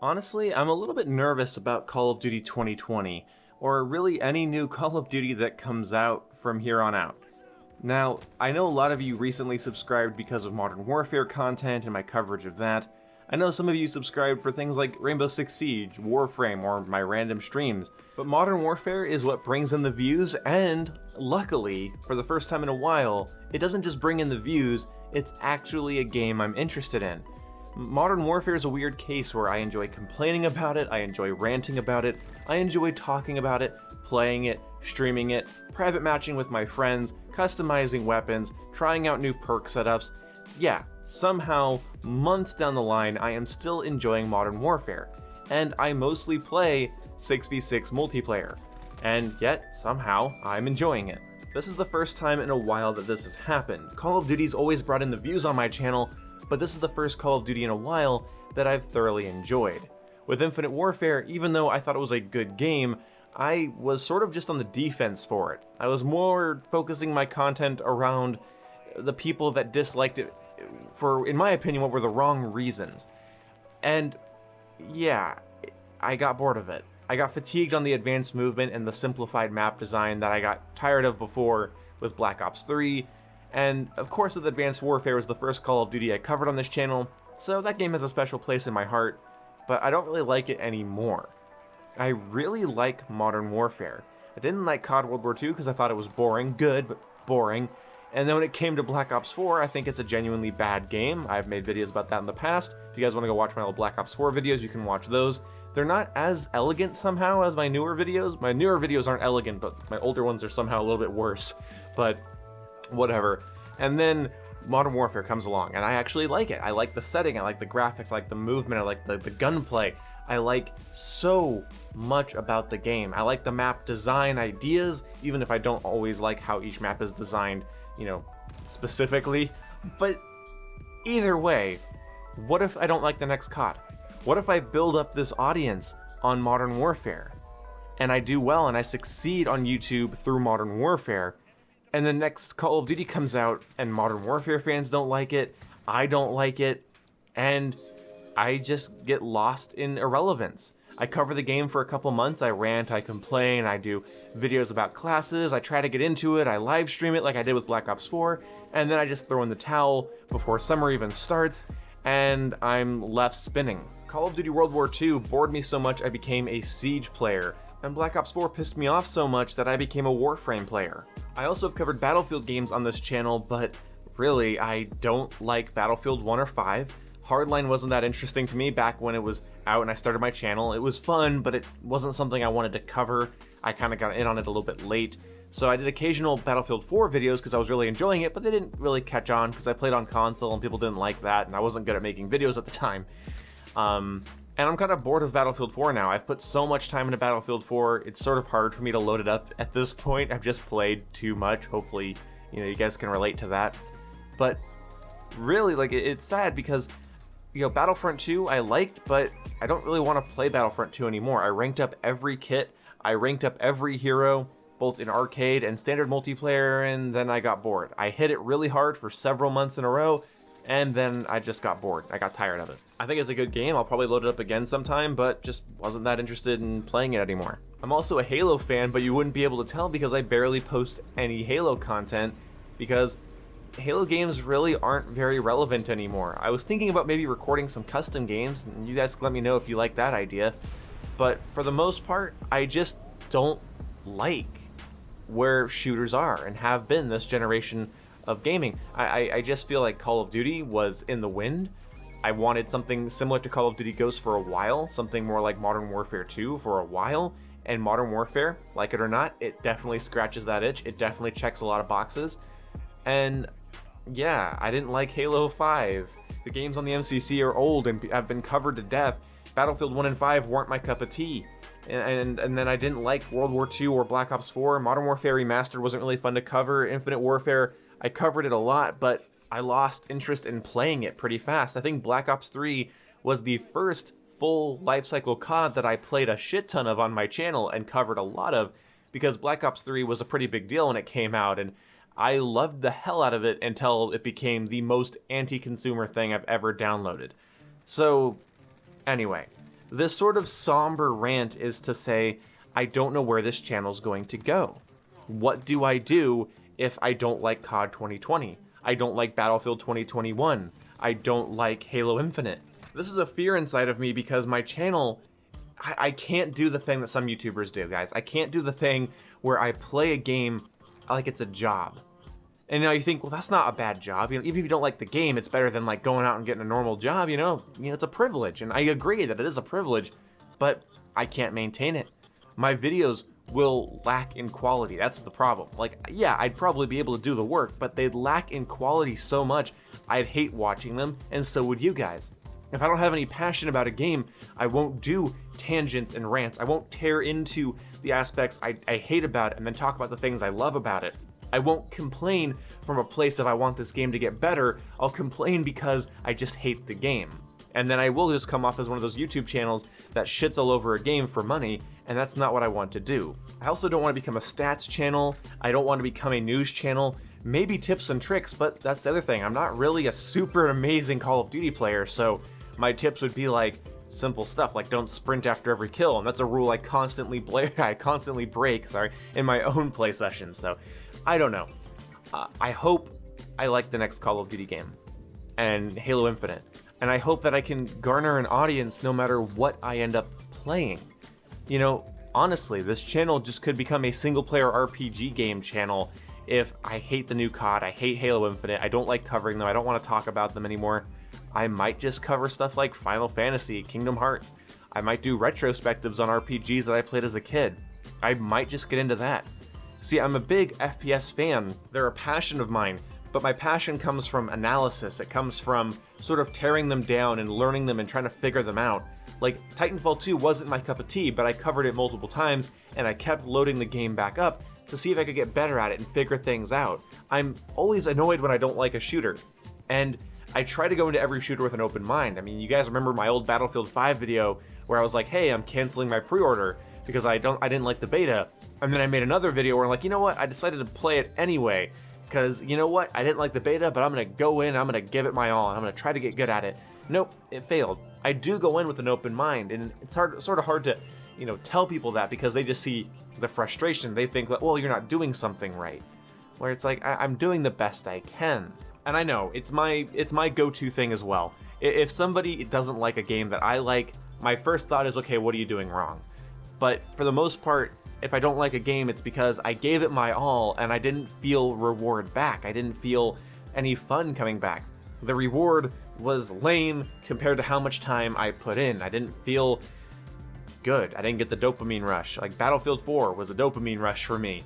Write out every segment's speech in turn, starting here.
Honestly, I'm a little bit nervous about Call of Duty 2020, or really any new Call of Duty that comes out from here on out. Now, I know a lot of you recently subscribed because of Modern Warfare content and my coverage of that. I know some of you subscribed for things like Rainbow Six Siege, Warframe, or my random streams, but Modern Warfare is what brings in the views, and luckily, for the first time in a while, it doesn't just bring in the views, it's actually a game I'm interested in. Modern Warfare is a weird case where I enjoy complaining about it, I enjoy ranting about it, I enjoy talking about it, playing it, streaming it, private matching with my friends, customizing weapons, trying out new perk setups. Yeah, somehow, months down the line, I am still enjoying Modern Warfare, and I mostly play 6v6 multiplayer, and yet, somehow, I'm enjoying it. This is the first time in a while that this has happened. Call of Duty's always brought in the views on my channel, but this is the first Call of Duty in a while that I've thoroughly enjoyed. With Infinite Warfare, even though I thought it was a good game, I was sort of just on the defense for it. I was more focusing my content around the people that disliked it for, in my opinion, what were the wrong reasons. And yeah, I got bored of it. I got fatigued on the advanced movement and the simplified map design that I got tired of before with Black Ops 3, and of course with Advanced Warfare was the first Call of Duty I covered on this channel, so that game has a special place in my heart, but I don't really like it anymore. I really like Modern Warfare. I didn't like COD World War II because I thought it was boring, good, but boring. And then when it came to Black Ops 4, I think it's a genuinely bad game. I've made videos about that in the past. If you guys want to go watch my old Black Ops 4 videos, you can watch those. They're not as elegant somehow as my newer videos. My newer videos aren't elegant, but my older ones are somehow a little bit worse. But whatever. And then Modern Warfare comes along, and I actually like it. I like the setting, I like the graphics, I like the movement, I like the gunplay. I like so much about the game. I like the map design ideas, even if I don't always like how each map is designed, specifically. But either way, what if I don't like the next COD? What if I build up this audience on Modern Warfare, and I do well and I succeed on YouTube through Modern Warfare, and the next Call of Duty comes out and Modern Warfare fans don't like it, I don't like it, and I just get lost in irrelevance. I cover the game for a couple months, I rant, I complain, I do videos about classes, I try to get into it, I live stream it like I did with Black Ops 4, and then I just throw in the towel before summer even starts, and I'm left spinning. Call of Duty World War II bored me so much I became a Siege player, and Black Ops 4 pissed me off so much that I became a Warframe player. I also have covered Battlefield games on this channel, but really, I don't like Battlefield 1 or 5. Hardline wasn't that interesting to me back when it was out and I started my channel. It was fun, but it wasn't something I wanted to cover. I kind of got in on it a little bit late. So I did occasional Battlefield 4 videos because I was really enjoying it, but they didn't really catch on because I played on console and people didn't like that, and I wasn't good at making videos at the time. And I'm kind of bored of Battlefield 4 now. I've put so much time into Battlefield 4, it's sort of hard for me to load it up at this point. I've just played too much. Hopefully, you guys can relate to that. But really, it's sad because, Battlefront 2 I liked, but I don't really want to play Battlefront 2 anymore. I ranked up every kit, I ranked up every hero, both in arcade and standard multiplayer, and then I got bored. I hit it really hard for several months in a row, and then I just got bored. I got tired of it. I think it's a good game, I'll probably load it up again sometime, but just wasn't that interested in playing it anymore. I'm also a Halo fan, but you wouldn't be able to tell because I barely post any Halo content, because Halo games really aren't very relevant anymore. I was thinking about maybe recording some custom games, and you guys can let me know if you like that idea, but for the most part, I just don't like where shooters are and have been this generation of gaming. I just feel like Call of Duty was in the wind. I wanted something similar to Call of Duty Ghosts for a while, something more like Modern Warfare 2 for a while, and Modern Warfare, like it or not, it definitely scratches that itch, it definitely checks a lot of boxes, and yeah, I didn't like Halo 5. The games on the MCC are old and have been covered to death. Battlefield 1 and 5 weren't my cup of tea. And then I didn't like World War II or Black Ops 4. Modern Warfare Remastered wasn't really fun to cover. Infinite Warfare, I covered it a lot, but I lost interest in playing it pretty fast. I think Black Ops 3 was the first full lifecycle COD that I played a shit ton of on my channel and covered a lot of, because Black Ops 3 was a pretty big deal when it came out, and I loved the hell out of it until it became the most anti-consumer thing I've ever downloaded. So, anyway, This sort of somber rant is to say, I don't know where this channel's going to go. What do I do if I don't like COD 2020? I don't like Battlefield 2021. I don't like Halo Infinite. This is a fear inside of me because my channel, I can't do the thing that some YouTubers do, guys. I can't do the thing where I play a game like it's a job. And now you think, well, that's not a bad job. You know, even if you don't like the game, it's better than like going out and getting a normal job. You know, it's a privilege, and I agree that it is a privilege, but I can't maintain it. My videos will lack in quality. That's the problem. Like, yeah, I'd probably be able to do the work, but they'd lack in quality so much, I'd hate watching them, and so would you guys. If I don't have any passion about a game, I won't do tangents and rants. I won't tear into the aspects I hate about it and then talk about the things I love about it. I won't complain from a place of I want this game to get better. I'll complain because I just hate the game. And then I will just come off as one of those YouTube channels that shits all over a game for money, and that's not what I want to do. I also don't want to become a stats channel. I don't want to become a news channel. Maybe tips and tricks, but that's the other thing. I'm not really a super amazing Call of Duty player, so my tips would be like simple stuff, like don't sprint after every kill, and that's a rule I constantly break in my own play sessions. So I don't know. I hope I like the next Call of Duty game and Halo Infinite, and I hope that I can garner an audience no matter what I end up playing. You know, honestly, this channel just could become a single-player RPG game channel if I hate the new COD, I hate Halo Infinite, I don't like covering them, I don't want to talk about them anymore. I might just cover stuff like Final Fantasy, Kingdom Hearts. I might do retrospectives on RPGs that I played as a kid. I might just get into that. See, I'm a big FPS fan. They're a passion of mine, but my passion comes from analysis. It comes from sort of tearing them down and learning them and trying to figure them out. Like, Titanfall 2 wasn't my cup of tea, but I covered it multiple times, and I kept loading the game back up to see if I could get better at it and figure things out. I'm always annoyed when I don't like a shooter, and I try to go into every shooter with an open mind. I mean, you guys remember my old Battlefield 5 video where I was like, hey, I'm canceling my pre-order because I didn't like the beta. And then I made another video where I'm like, you know what? I decided to play it anyway because, you know what? I didn't like the beta, but I'm going to go in, I'm going to give it my all, and I'm going to try to get good at it. Nope, it failed. I do go in with an open mind, and it's sort of hard to, you know, tell people that because they just see the frustration. They think that, well, you're not doing something right. Where it's like, I'm doing the best I can. And I know, it's my go-to thing as well. If somebody doesn't like a game that I like, my first thought is, okay, what are you doing wrong? But for the most part, if I don't like a game, it's because I gave it my all and I didn't feel reward back. I didn't feel any fun coming back. The reward was lame compared to how much time I put in. I didn't feel good. I didn't get the dopamine rush. Like Battlefield 4 was a dopamine rush for me.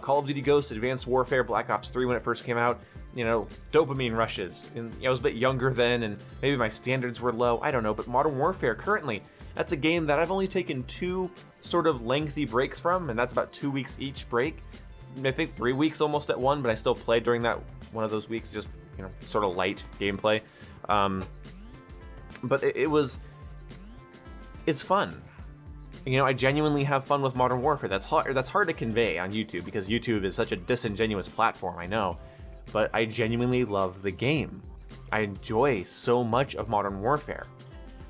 Call of Duty Ghosts, Advanced Warfare, Black Ops 3 when it first came out, you know, dopamine rushes. And I was a bit younger then, and maybe my standards were low, I don't know, but Modern Warfare currently, that's a game that I've only taken 2 sort of lengthy breaks from, and that's about 2 weeks each break. I think 3 weeks almost at one, but I still played during that one of those weeks, just, you know, sort of light gameplay. But it's fun. You know, I genuinely have fun with Modern Warfare. That's hard to convey on YouTube because YouTube is such a disingenuous platform, I know. But I genuinely love the game. I enjoy so much of Modern Warfare.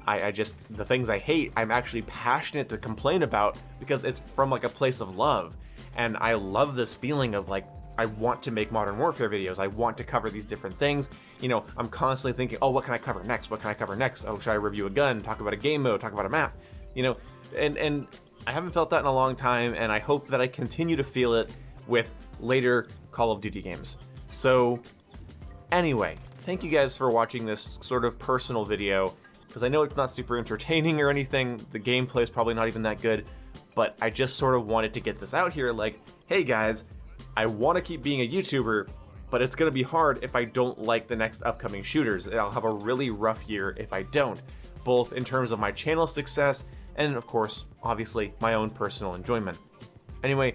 I just, the things I hate, I'm actually passionate to complain about because it's from like a place of love. And I love this feeling of like, I want to make Modern Warfare videos. I want to cover these different things. You know, I'm constantly thinking, oh, what can I cover next? What can I cover next? Oh, should I review a gun, talk about a game mode, talk about a map? You know, and I haven't felt that in a long time, and I hope that I continue to feel it with later Call of Duty games. So anyway, thank you guys for watching this sort of personal video, because I know it's not super entertaining or anything. The gameplay is probably not even that good, but I just sort of wanted to get this out here like, hey guys, I want to keep being a YouTuber, but it's going to be hard if I don't like the next upcoming shooters. I'll have a really rough year if I don't, both in terms of my channel success and, of course, obviously, my own personal enjoyment. Anyway,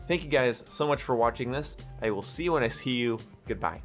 thank you guys so much for watching this. I will see you when I see you. Goodbye.